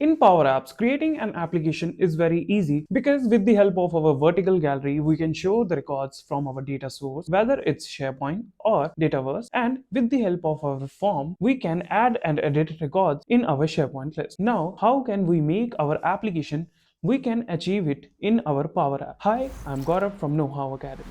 In Power Apps, creating an application is very easy because with the help of our vertical gallery, we can show the records from our data source, whether it's SharePoint or Dataverse, and with the help of our form, we can add and edit records in our SharePoint list. Now, how can we make our application? We can achieve it in our Power App. Hi, I'm Gaurav from KnowHow Academy.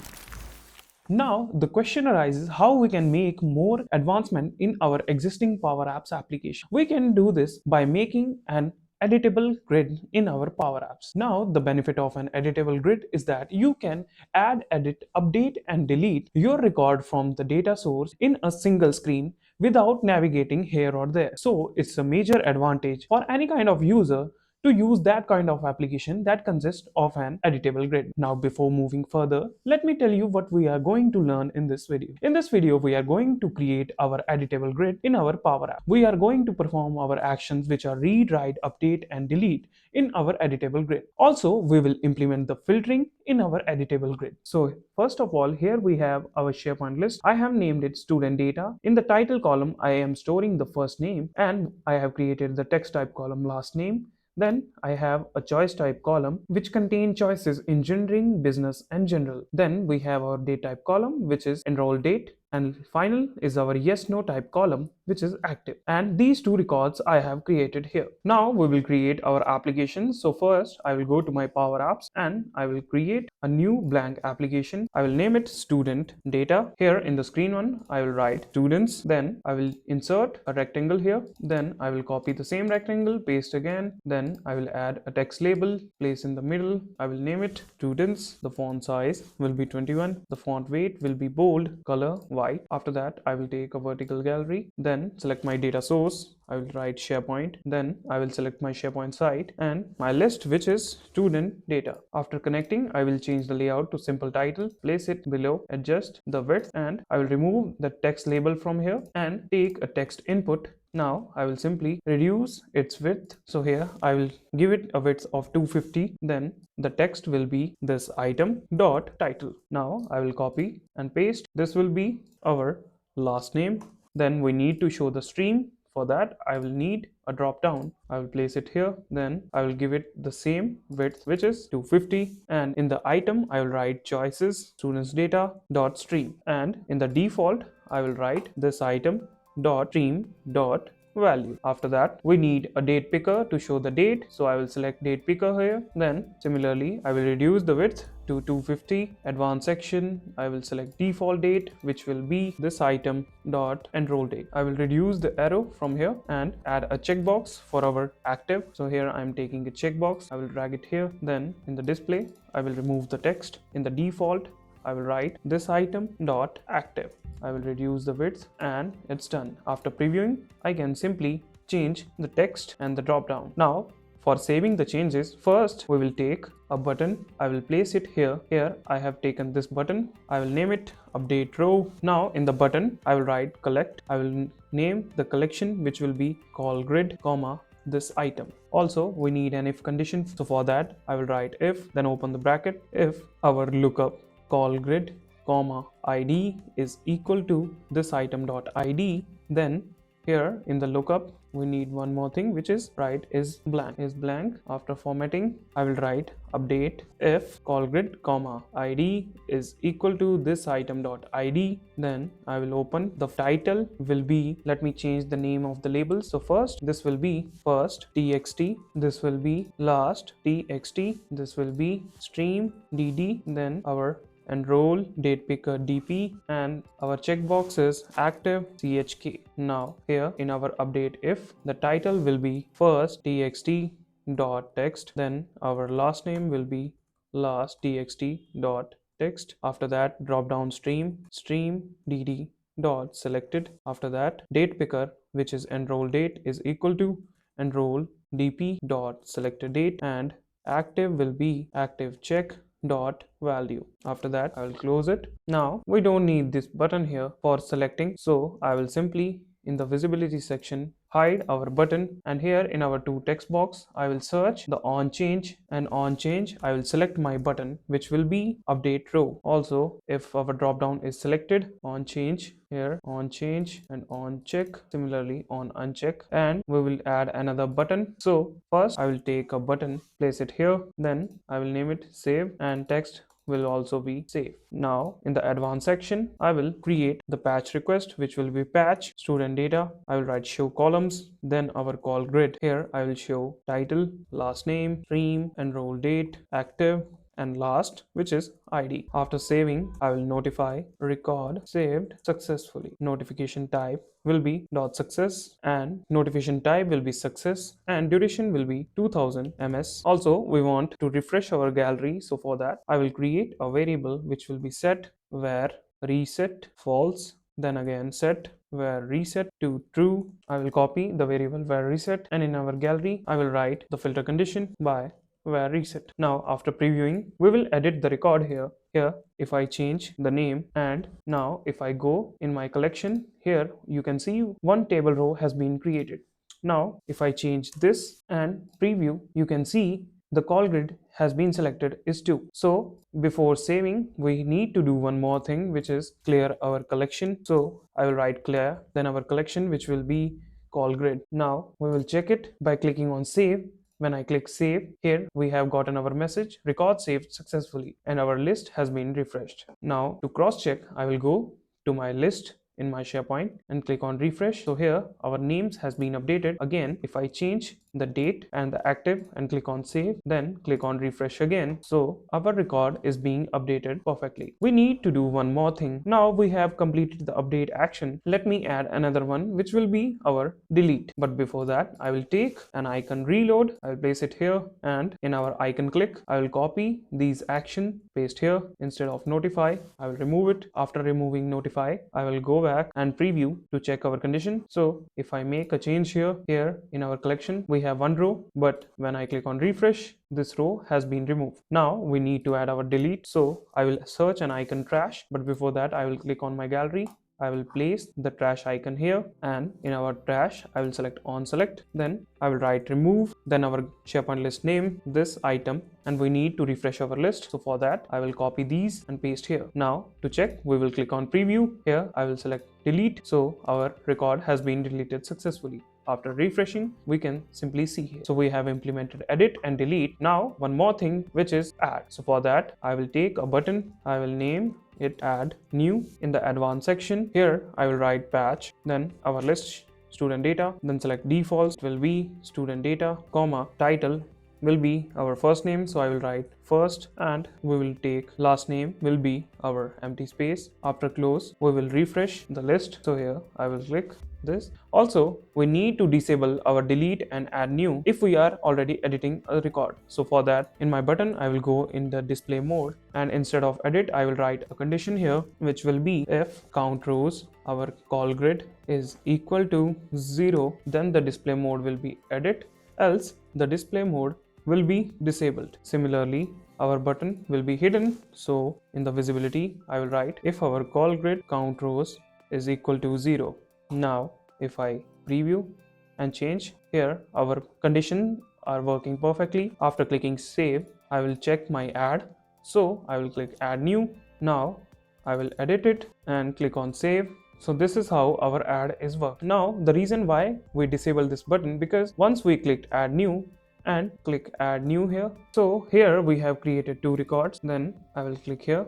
Now, the question arises how we can make more advancement in our existing Power Apps application. We can do this by making an editable grid in our Power Apps. Now, the benefit of an editable grid is that you can add, edit, update, and delete your record from the data source in a single screen without navigating here or there. So, it's a major advantage for any kind of user to use that kind of application that consists of an editable grid. Now, before moving further, let me tell you what we are going to learn in this video. In this video, we are going to create our editable grid in our Power App. We are going to perform our actions which are read, write, update, and delete in our editable grid. Also, we will implement the filtering in our editable grid. So, first of all, here we have our SharePoint list. I have named it student data. In the title column, I am storing the first name, and I have created the text type column last name. Then I have a choice type column which contain choices engineering, business, and general. Then we have our date type column which is enroll date, and final is our yes no type column which is active. And these two records I have created here. Now we will create our application. So first I will go to my Power Apps and I will create a new blank application. I will name it student data. Here in the screen one I will write students. Then I will insert a rectangle here. Then I will copy the same rectangle, paste again. Then I will add a text label, place in the middle. I will name it students. The font size will be 21. The font weight will be bold, color white. After that I will take a vertical gallery. Then select my data source. I will write SharePoint. Then I will select my SharePoint site and my list which is student data. After connecting, I will change the layout to simple title, place it below, adjust the width, and I will remove the text label from here and take a text input. Now I will simply reduce its width. So here I will give it a width of 250. Then the text will be this item dot title. Now I will copy and paste. This will be our last name. Then we need to show the stream. For that I will need a drop down. I will place it here. Then I will give it the same width which is 250, and in the item I will write choices students data dot stream, and in the default I will write this item dot stream dot value. After that we need a date picker to show the date, so I will select date picker here. Then similarly I will reduce the width to 250. Advanced section I will select default date which will be this item dot enroll date. I will reduce the arrow from here and add a checkbox for our active. So here I am taking a checkbox. I will drag it here. Then in the display I will remove the text. In the default I will write this item dot active. I will reduce the width and it's done. After previewing, I can simply change the text and the drop down. Now for saving the changes, first we will take a button. I will place it here. Here I have taken this button. I will name it update row. Now in the button I will write collect. I will name the collection which will be call grid, comma this item. Also we need an if condition. So for that I will write if, then open the bracket, if our lookup call grid comma id is equal to this item dot id. Then here in the lookup we need one more thing which is write is blank. After formatting I will write update if call grid comma id is equal to this item dot id. Then I will open the title will be, let me change the name of the label. So first this will be first txt, this will be last txt, this will be stream dd, then our enroll date picker dp, and our checkbox is active chk. Now here in our update if, the title will be first txt dot text, then our last name will be last txt dot text. After that drop down stream dd dot selected. After that date picker which is enroll date is equal to enroll dp dot selected date, and active will be active check dot value. After that I will close it. Now we don't need this button here for selecting, so I will simply in the visibility section hide our button, and here in our to text box I will search the OnChange, and OnChange I will select my button which will be update row. Also, if our drop down is selected, OnChange, here on change and on check, similarly on uncheck, and we will add another button. So first I will take a button, place it here, then I will name it save, and text will also be saved. Now in the advanced section I will create the patch request which will be patch student data. I will write show columns, then our call grid. Here I will show title, last name, stream, enroll date, active, and last, which is ID. After saving, I will notify record saved successfully. Notification type will be .success, and notification type will be success, and duration will be 2000 ms. Also, we want to refresh our gallery, so for that I will create a variable which will be set where reset false, then again set where reset to true. I will copy the variable where reset, and in our gallery I will write the filter condition by where reset. Now after previewing, we will edit the record here. If I change the name, and now if I go in my collection, here you can see one table row has been created. Now if I change this and preview, you can see the call grid has been selected is 2. So before saving, we need to do one more thing, which is clear our collection. So I will write clear, then our collection, which will be call grid. Now we will check it by clicking on save. When I click save, here we have gotten our message record saved successfully, and our list has been refreshed. Now to cross check, I will go to my list in my SharePoint and click on refresh. So here our names has been updated. Again, if I change the date and the active and click on save, then click on refresh again, so our record is being updated perfectly. We need to do one more thing. Now we have completed the update action. Let me add another one, which will be our delete. But before that, I will take an icon reload. I will place it here, and in our icon click, I will copy these action, paste here. Instead of notify, I will remove it. After removing notify, I will go back and preview to check our condition. So if I make a change here in our collection, we have one row, but when I click on refresh, this row has been removed. Now we need to add our delete. So I will search an icon trash, but before that I will click on my gallery. I will place the trash icon here, and in our trash I will select on select, then I will write remove, then our SharePoint list name, this item, and we need to refresh our list. So for that I will copy these and paste here. Now to check, we will click on preview. Here I will select delete, so our record has been deleted successfully. After refreshing, we can simply see here. So we have implemented edit and delete. Now one more thing, which is add. So for that I will take a button, I will name it add new. In the advanced section, here I will write patch, then our list student data, then select defaults will be student data, comma title will be our first name, so I will write first, and we will take last name will be our empty space. After close, we will refresh the list, so here I will click this. Also, we need to disable our delete and add new if we are already editing a record. So for that, in my button I will go in the display mode, and instead of edit I will write a condition here, which will be if count rows, our call grid, is equal to 0, then the display mode will be edit, else the display mode will be disabled. Similarly, our button will be hidden, so in the visibility I will write if our call grid count rows is equal to 0. Now if I preview and change, here our conditions are working perfectly. After clicking save, I will check my add, so I will click add new. Now I will edit it and click on save. So this is how our ad is worked. Now the reason why we disable this button, because once we clicked add new and click add new here, so here we have created 2 records, then I will click here.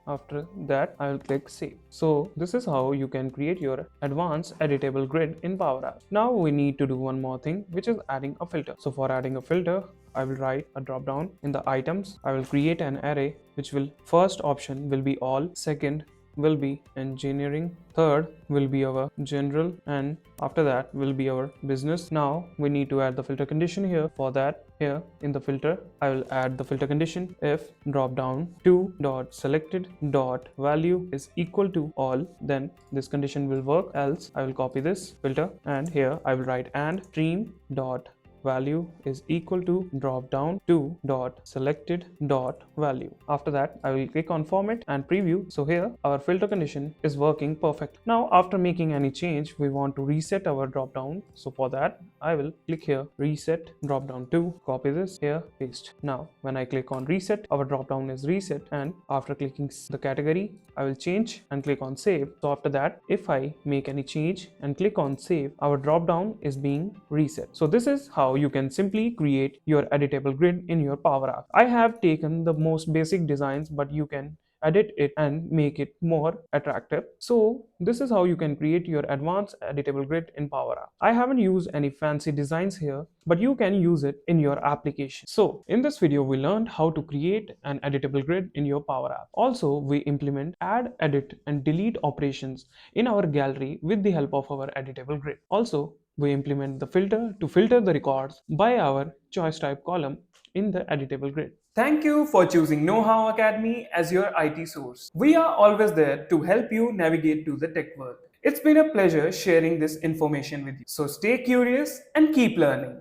After that I will click save. So this is how you can create your advanced editable grid in Power Apps. Now we need to do one more thing, which is adding a filter. So for adding a filter, I will write a drop down. In the items, I will create an array, which will first option will be all, second will be engineering, third will be our general, and after that will be our business. Now we need to add the filter condition here. For that, here in the filter I will add the filter condition if dropdown to.selected.value is equal to all, then this condition will work, else I will copy this filter and here I will write and stream dot value is equal to dropdown to dot selected dot value. After that, I will click on format and preview. So here our filter condition is working perfect. Now after making any change, we want to reset our dropdown. So for that, I will click here reset dropdown to, copy this here, paste. Now when I click on reset, our dropdown is reset, and after clicking the category, I will change and click on save. So after that, if I make any change and click on save, our dropdown is being reset. So this is how you can simply create your editable grid in your Power App. I have taken the most basic designs, but you can edit it and make it more attractive. So this is how you can create your advanced editable grid in Power App. I haven't used any fancy designs here, but you can use it in your application. So in this video, we learned how to create an editable grid in your Power App. Also, we implement add, edit, and delete operations in our gallery with the help of our editable grid. Also, we implement the filter to filter the records by our choice type column in the editable grid. Thank you for choosing KnowHow Academy as your IT source. We are always there to help you navigate to the tech world. It's been a pleasure sharing this information with you. So stay curious and keep learning.